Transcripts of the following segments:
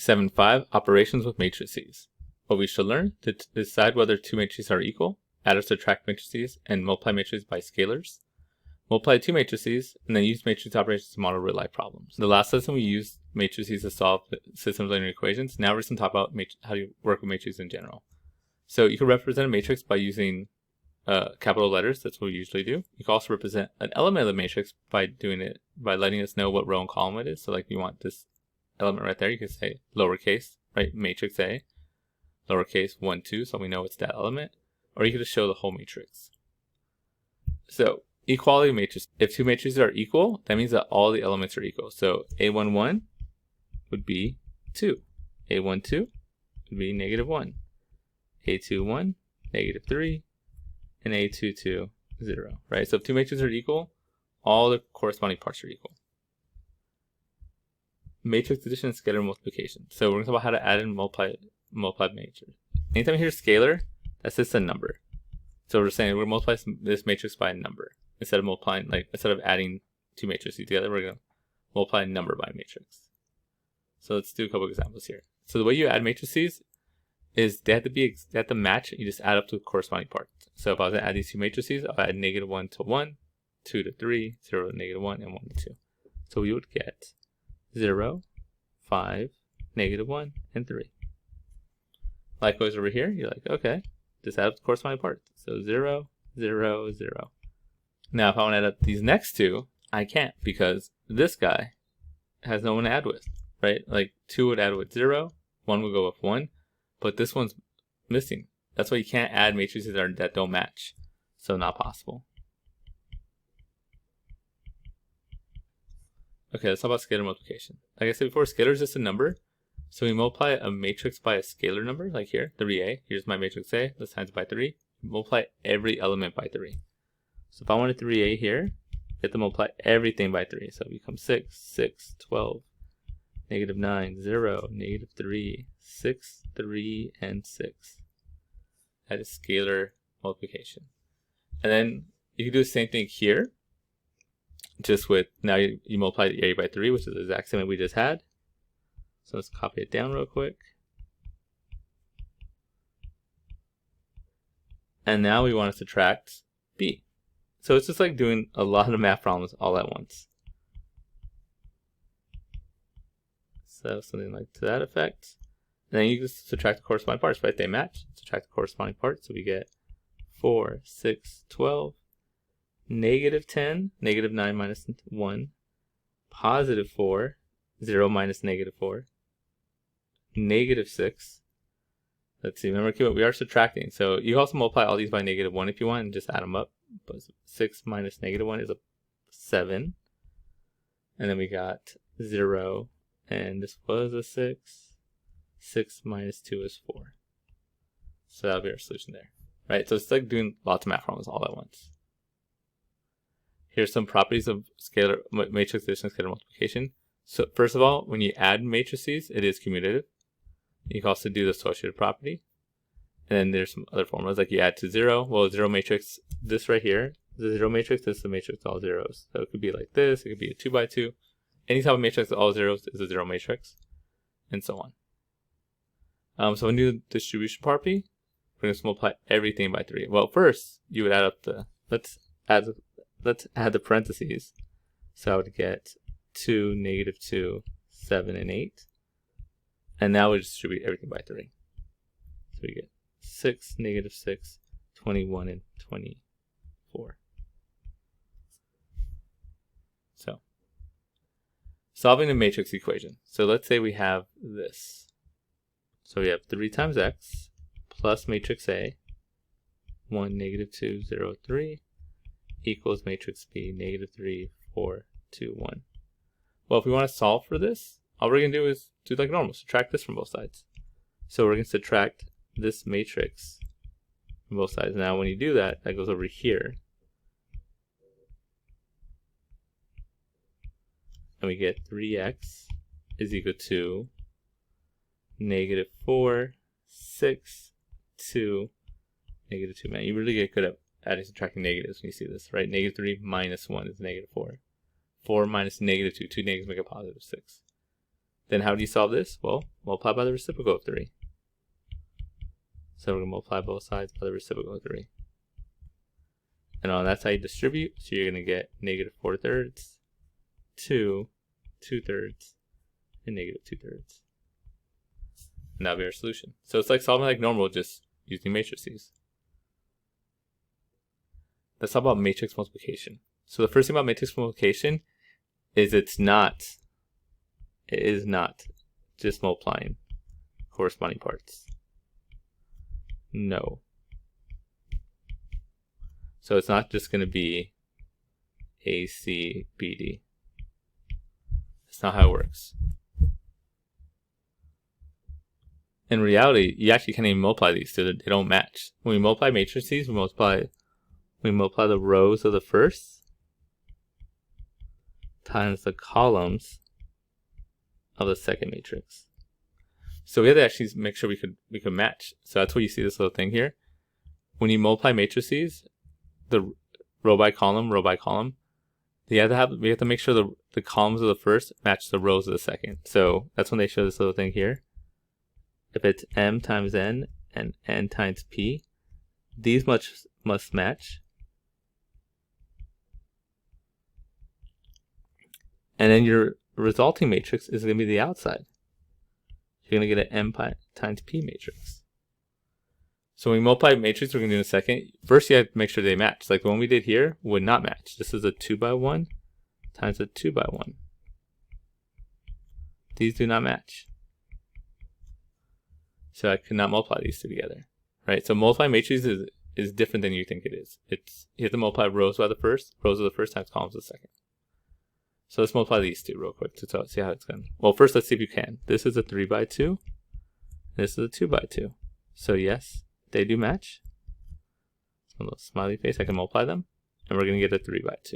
7.5 Operations with matrices. What we should learn to decide whether two matrices are equal, add or subtract matrices, and multiply matrices by scalars. Multiply two matrices, and then use matrix operations to model real-life problems. The last lesson we used matrices to solve systems linear equations. Now we're just going to talk about how to work with matrices in general. So you can represent a matrix by using capital letters. That's what we usually do. You can also represent an element of the matrix by doing it by letting us know what row and column it is. So like you want this element right there, you can say lowercase, right, matrix A, lowercase 1, 2, so we know it's that element. Or you can just show the whole matrix. So equality matrix. If two matrices are equal, that means that all the elements are equal. So A11 would be 2. A12 would be -1. A21, -3. And A22, 0. Right? So if two matrices are equal, all the corresponding parts are equal. Matrix addition and scalar multiplication. So we're going to talk about how to add and multiply matrix. Anytime you hear scalar, that's just a number. So we're saying we're going to multiply this matrix by a number. Instead of adding two matrices together, we're going to multiply a number by a matrix. So let's do a couple examples here. So the way you add matrices is they have to match. You just add up to the corresponding parts. So if I was going to add these two matrices, I'll add -1 to 1, 2 to 3, 0 to -1, and 1 to 2. So we would get 0, 5, -1, and 3. Likewise over here, you're like, okay, just add up the corresponding parts. So 0, 0, 0. Now if I want to add up these next two, I can't because this guy has no one to add with, right? Like 2 would add with 0, 1 would go with 1, but this one's missing. That's why you can't add matrices that don't match. So not possible. Okay, let's talk about scalar multiplication. Like I said before, scalar is just a number. So we multiply a matrix by a scalar number, like here, 3a. Here's my matrix A, let's times it by 3. Multiply every element by 3. So if I wanted 3a here, I have to multiply everything by 3. So it becomes 6, 6, 12, -9, 0, -3, 6, 3, and 6. That is scalar multiplication. And then you can do the same thing here. Just with, now you multiply the area by 3, which is the exact same way we just had. So let's copy it down real quick. And now we want to subtract b. So it's just like doing a lot of math problems all at once. So something like to that effect. And then you just subtract the corresponding parts, right? They match. Subtract the corresponding parts. So we get 4, 6, 12, -10, -9 minus 1, +4, 0 minus -4, -6. Let's see, remember we are subtracting. So you also multiply all these by -1 if you want and just add them up. But 6 minus -1 is a 7. And then we got 0, and this was a 6. 6 minus 2 is 4. So that'll be our solution there. Right? So it's like doing lots of math problems all at once. Here's some properties of scalar matrix addition and scalar multiplication. So first of all, when you add matrices, it is commutative. You can also do the associative property. And then there's some other formulas, like you add to 0. Well, 0 matrix, this right here, the 0 matrix, this is a matrix all zeros. So it could be like this, it could be a 2 by 2. Any type of matrix with all zeros is a 0 matrix, and so on. So when you do the distribution property, we're going to multiply everything by 3. Well, first, you would add up the, let's add the parentheses. So I would get 2, -2, 7, and 8. And now we distribute everything by 3. So we get 6, -6, 21, and 24. So, solving a matrix equation. So let's say we have this. So we have 3 times x plus matrix A, 1, -2, 0, 3, equals matrix B, -3, 4, 2, 1. Well, if we want to solve for this, all we're going to do is do like normal, subtract this from both sides. So we're going to subtract this matrix from both sides. Now when you do that, that goes over here. And we get 3x is equal to -4, 6, 2, -2. Man, you really get good at adding, subtracting negatives when you see this, right? -3 minus 1 is -4. 4 minus -2. 2 negatives make a +6. Then how do you solve this? Well, multiply by the reciprocal of 3. So we're going to multiply both sides by the reciprocal of 3. And that's how you distribute. So you're going to get negative 4/3, 2, 2/3, and negative 2/3. And that'll be our solution. So it's like solving like normal, just using matrices. Let's talk about matrix multiplication. So the first thing about matrix multiplication is it is not just multiplying corresponding parts. No. So it's not just going to be A, C, B, D. That's not how it works. In reality, you actually can't even multiply these, so they don't match. When we multiply matrices, we multiply the rows of the first times the columns of the second matrix. So we had to actually make sure we could match. So that's why you see this little thing here. When you multiply matrices, the row by column, we have to make sure the columns of the first match the rows of the second. So that's when they show this little thing here. If it's m times n and n times p, these must match. And then your resulting matrix is going to be the outside. You're going to get an m times p matrix. So when we multiply matrix, we're going to do in a second. First, you have to make sure they match. Like the one we did here would not match. This is a 2×1 times a 2×1. These do not match. So I could not multiply these two together, right? So multiply matrices is different than you think it is. You have to multiply rows by the first, rows of the first times columns of the second. So let's multiply these two real quick to see how it's going. Well, first let's see if you can. This is a 3×2. This is a 2×2. So yes, they do match. A little smiley face. I can multiply them, and we're going to get a 3×2.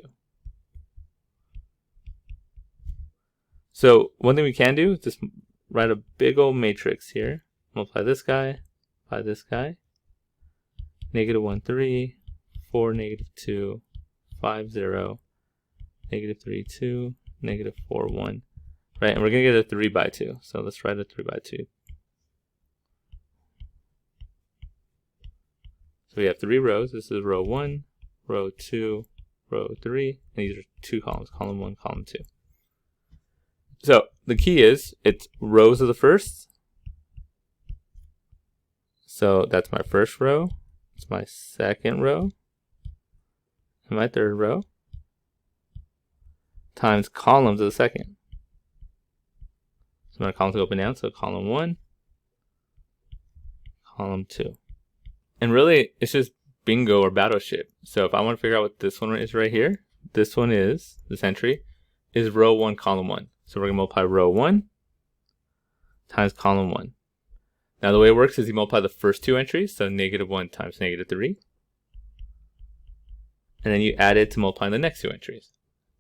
So one thing we can do is just write a big old matrix here. Multiply this guy by this guy. -1, 3, 4, -2, 5, 0, -3, 2, -4, 1. Right, and we're going to get a 3×2. So let's write a 3×2. So we have 3 rows. This is row 1, row 2, row 3. And these are 2 columns, column 1, column 2. So the key is it's rows of the first. So that's my first row. It's my second row. And my third row. Times columns of the second. So my columns go up and down. So column 1, column 2. And really, it's just bingo or battleship. So if I want to figure out what this one is right here, this entry is row 1, column 1. So we're going to multiply row 1 times column 1. Now the way it works is you multiply the first two entries, so -1 times -3. And then you add it to multiply the next two entries.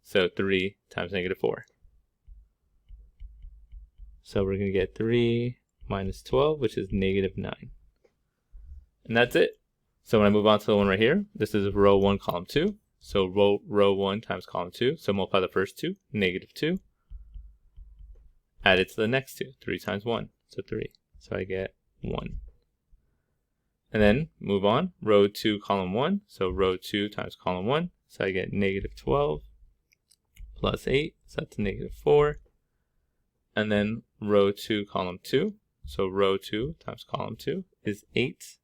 So 3 times -4. So we're going to get 3 minus 12, which is -9. And that's it. So when I move on to the one right here, this is row 1, column 2. So row 1 times column 2. So multiply the first two, -2. Add it to the next two, 3 times 1, so 3. So I get 1. And then move on, row 2, column 1. So row 2 times column 1. So I get -12 plus 8. So that's -4. And then row 2, column 2. So row 2 times column 2 is 8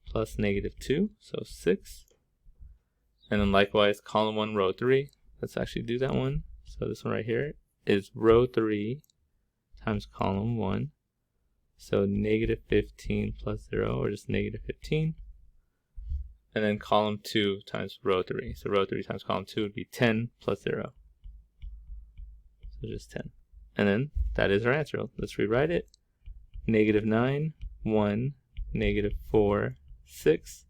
plus -2. So 6. And then likewise, column 1, row 3. Let's actually do that one. So this one right here is row 3 times column 1. So -15 plus 0, or just -15. And then column 2 times row 3. So row 3 times column 2 would be 10 plus 0. So just 10. And then that is our answer. Let's rewrite it. -9, 1, -4, 6,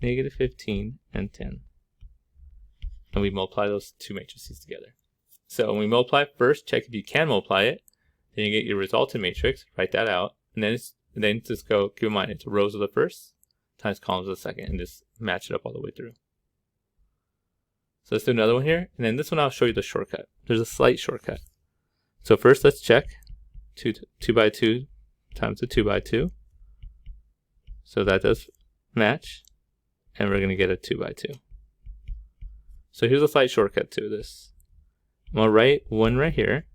-15, and 10. And we multiply those two matrices together. So when we multiply, first check if you can multiply it. Then you get your resultant matrix, write that out, and then just go, keep in mind, it's rows of the first times columns of the second, and just match it up all the way through. So let's do another one here, and then this one I'll show you the shortcut. There's a slight shortcut. So first let's check 2 by 2 times a 2 by 2. So that does match, and we're going to get a 2 by 2. So here's a slight shortcut to this. I'm going to write one right here,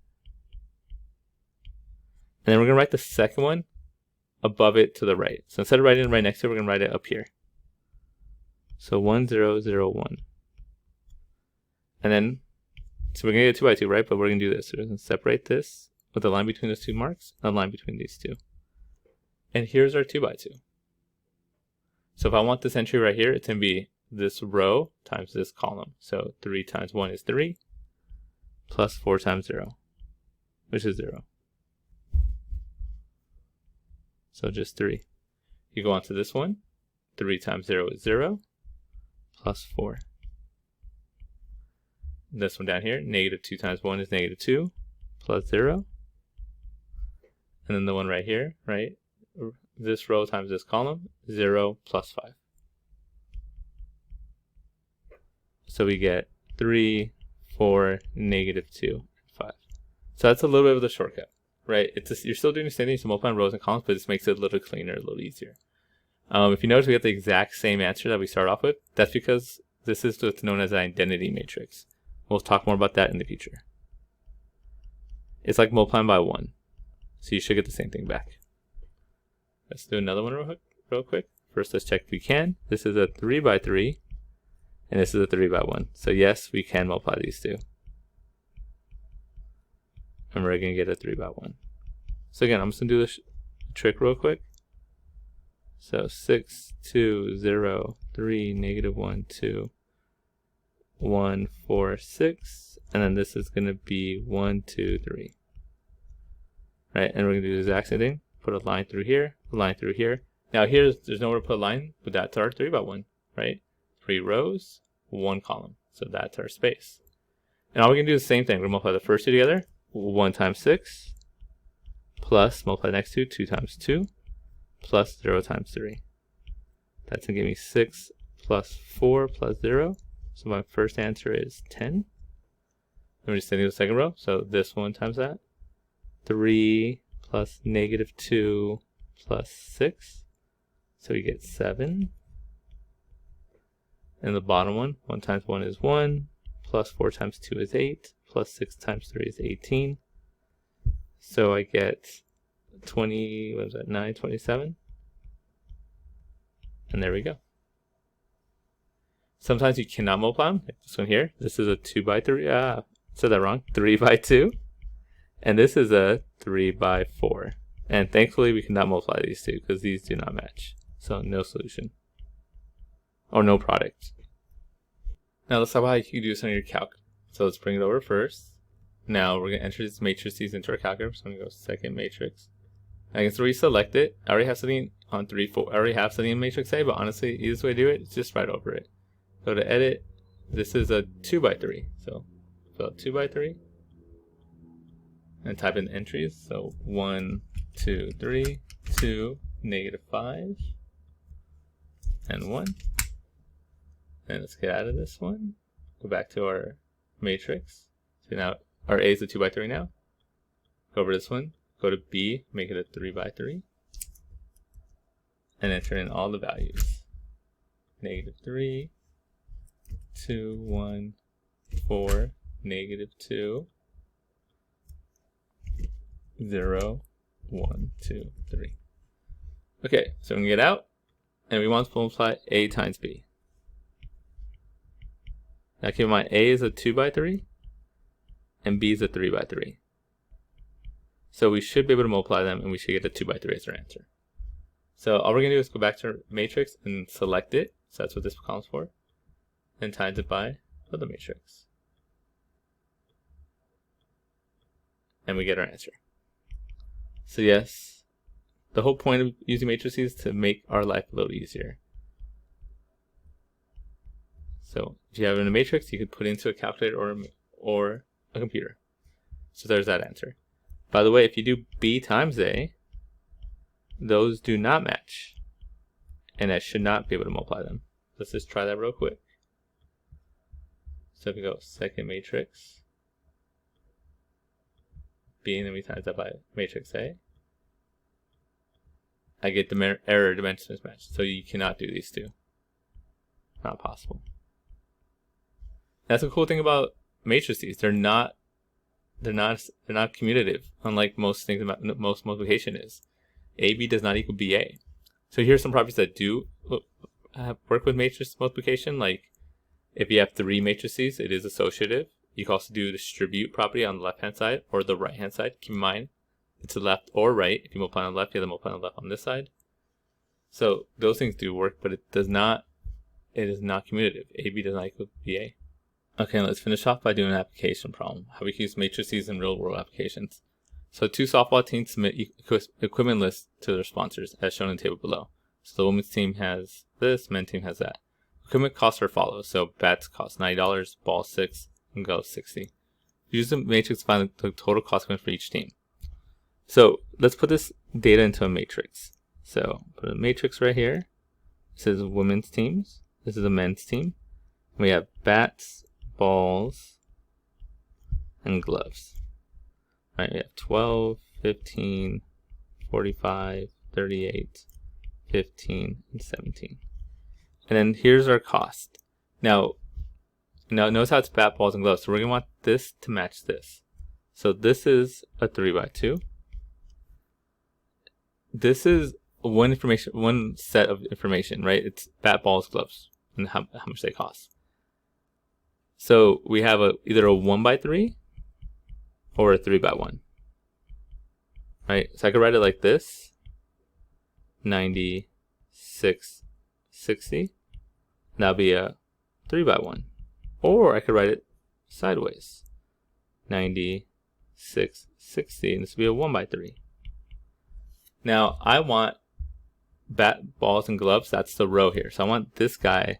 and then we're going to write the second one above it to the right. So instead of writing it right next to it, we're going to write it up here. So 1, 0, 0, 1. And then, so we're going to get 2 by 2, right? But we're going to do this. We're going to separate this with a line between those two marks, and a line between these two. And here's our 2 by 2. So if I want this entry right here, it's going to be this row times this column. So 3 times 1 is 3, plus 4 times 0, which is 0. So just 3. You go on to this one. 3 times 0 is 0, plus 4. This one down here, negative 2 times 1 is negative 2, plus 0. And then the one right here, right? This row times this column, 0 plus 5. So we get 3, 4, negative 2, 5. So that's a little bit of the shortcut, right? You're still doing the same thing, so multiplying rows and columns, but this makes it a little cleaner, a little easier. If you notice, we get the exact same answer that we start off with. That's because this is what's known as an identity matrix. We'll talk more about that in the future. It's like multiplying by 1. So you should get the same thing back. Let's do another one real quick. First, let's check if we can. This is a 3 by 3, and this is a 3 by 1. So yes, we can multiply these two. And we're going to get a 3 by 1. So again, I'm just going to do this trick real quick. So 6, 2, 0, 3, negative 1, 2, 1, 4, 6. And then this is going to be 1, 2, 3. Right, and we're going to do the exact same thing. Put a line through here, a line through here. Now there's nowhere to put a line, but that's our 3 by 1, right? 3 rows, 1 column. So that's our space. And all we can do is the same thing. We're going to multiply the first two together. 1 times 6, plus multiply the next two, 2 times 2, plus 0 times 3. That's going to give me 6 plus 4 plus 0. So my first answer is 10. Then we're just sending the second row. So this one times that. 3 plus negative 2 plus 6. So we get 7. And the bottom one, 1 times 1 is 1, plus 4 times 2 is 8, plus 6 times 3 is 18. So I get 20, what is that, 9, 27. And there we go. Sometimes you cannot multiply them, like this one here. This is a 2 by 3, said that wrong, 3 by 2. And this is a 3 by 4. And thankfully we cannot multiply these two because these do not match. So no solution. Or no product. Now let's talk about how you can do this on your calc. So let's bring it over first. Now we're going to enter these matrices into our calculator. So I'm going to go second matrix. I can reselect it. I already have something on 3, 4. I already have something in matrix A, but honestly, the easiest way to do it is just right over it. Go to edit. This is a 2 by 3. So fill out 2 by 3. And type in entries. So 1, 2, 3, 2, negative 5, and 1. And let's get out of this one. Go back to our matrix. So now our A is a 2 by 3 now. Go over this one. Go to B, make it a 3 by 3. And enter in all the values. Negative 3, 2, 1, 4, negative 2, 0, 1, 2, 3. Okay, so we can get out, and we want to multiply A times B. Now keep in mind, A is a 2 by 3, and B is a 3 by 3. So we should be able to multiply them, and we should get a 2 by 3 as our answer. So all we're going to do is go back to our matrix and select it. So that's what this column is for. And times it by the matrix. And we get our answer. So yes, the whole point of using matrices is to make our life a little easier. So if you have it in a matrix, you could put it into a calculator or a computer. So there's that answer. By the way, if you do B times A, those do not match. And I should not be able to multiply them. Let's just try that real quick. So if we go second matrix, B, and then we times that by matrix A, I get the error dimension mismatch. So you cannot do these two. Not possible. That's a cool thing about matrices. They're not commutative, unlike most things about most multiplication is. AB does not equal BA. So here's some properties that do work with matrix multiplication. Like if you have 3 matrices, it is associative. You can also do distribute property on the left-hand side or the right-hand side. Keep in mind, it's the left or right. If you multiply on the left, you have to multiply on the left on this side. So those things do work, but it is not commutative. AB does not equal BA. Okay, let's finish off by doing an application problem. How we can use matrices in real-world applications. So 2 softball teams submit equipment lists to their sponsors, as shown in the table below. So the women's team has this, men's team has that. Equipment costs are follows. So bats cost $90, balls $6, and gloves $60. Use the matrix to find the total cost for each team. So let's put this data into a matrix. So put a matrix right here. This is women's teams. This is a men's team. We have bats, balls, and gloves. Right, we have 12, 15, 45, 38, 15, and 17. And then here's our cost. Now notice how it's bat, balls, and gloves. So we're going to want this to match this. So this is a 3x2. This is one set of information, right? It's bat, balls, gloves, and how much they cost. So we have either a 1x3 or a 3x1. Right? So I could write it like this. 96, 60. That'll be a 3x1. Or I could write it sideways. 96, 60. And this would be a 1x3. Now I want bat, balls, and gloves. That's the row here. So I want this guy.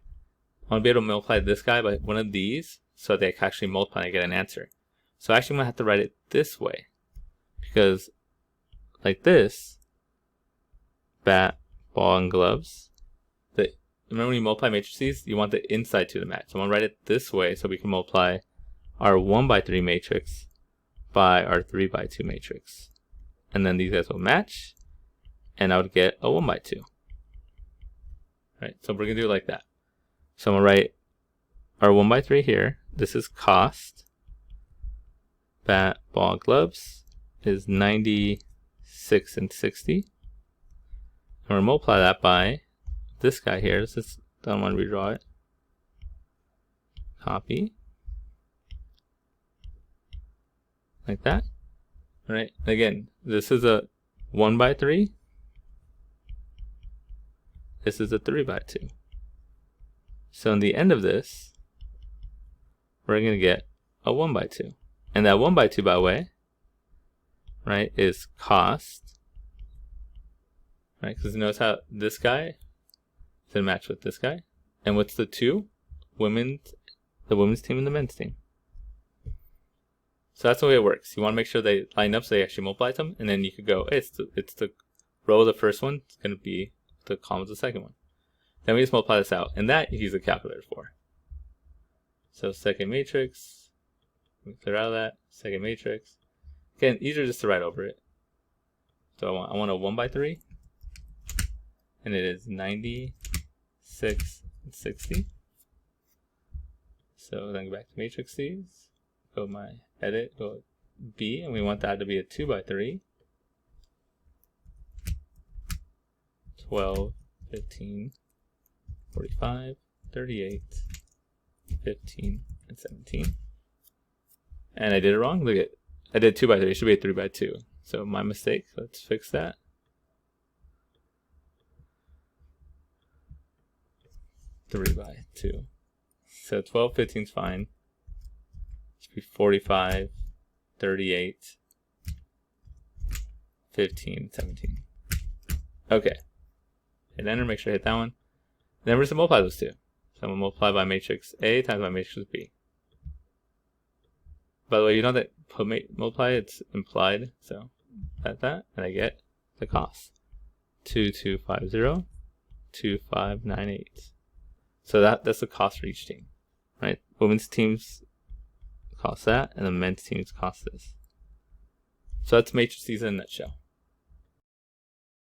I want to be able to multiply this guy by one of these so that they can actually multiply and get an answer. So actually I'm going to have to write it this way. Because like this, bat, ball, and gloves. Remember when you multiply matrices, you want the inside to match. So I'm going to write it this way so we can multiply our 1x3 matrix by our 3x2 matrix. And then these guys will match. And I would get a 1x2. Right, so we're going to do it like that. So I'm going to write our 1x3 here. This is cost. Bat, ball, gloves is 96 and 60. And we're going to multiply that by this guy here. This is, don't want to redraw it. Copy. Like that. All right, again, this is a 1x3. This is a 3x2. So in the end of this, we're going to get a 1x2. And that 1x2, by the way, right, is cost. Right, because notice how this guy is going to match with this guy. And what's the 2? The women's team and the men's team. So that's the way it works. You want to make sure they line up so they actually multiply them. And then you could go, hey, it's the row of the first one. It's going to be the column of the second one. Then we just multiply this out, and that you use a calculator for. So second matrix, we clear out of that, second matrix. Again, easier just to write over it. So I want a 1x3, and it is 96 and 60. So then go back to matrices, go to my edit, go B, and we want that to be a 2x3. 12, 15, 45, 38, 15, and 17. And I did it wrong. Look at, I did 2x3. It should be a 3x2. So my mistake. Let's fix that. Three by 2. So 12, 15 is fine. It should be 45, 38, 15, 17. Okay. Hit enter, make sure I hit that one. Then we're just going to multiply those two. So I'm going to multiply by matrix A times by matrix B. By the way, you know that multiply, it's implied. So at that, and I get the cost. 2250, 2598. So that's the cost for each team. Right? Women's teams cost that, and the men's teams cost this. So that's matrices in a nutshell.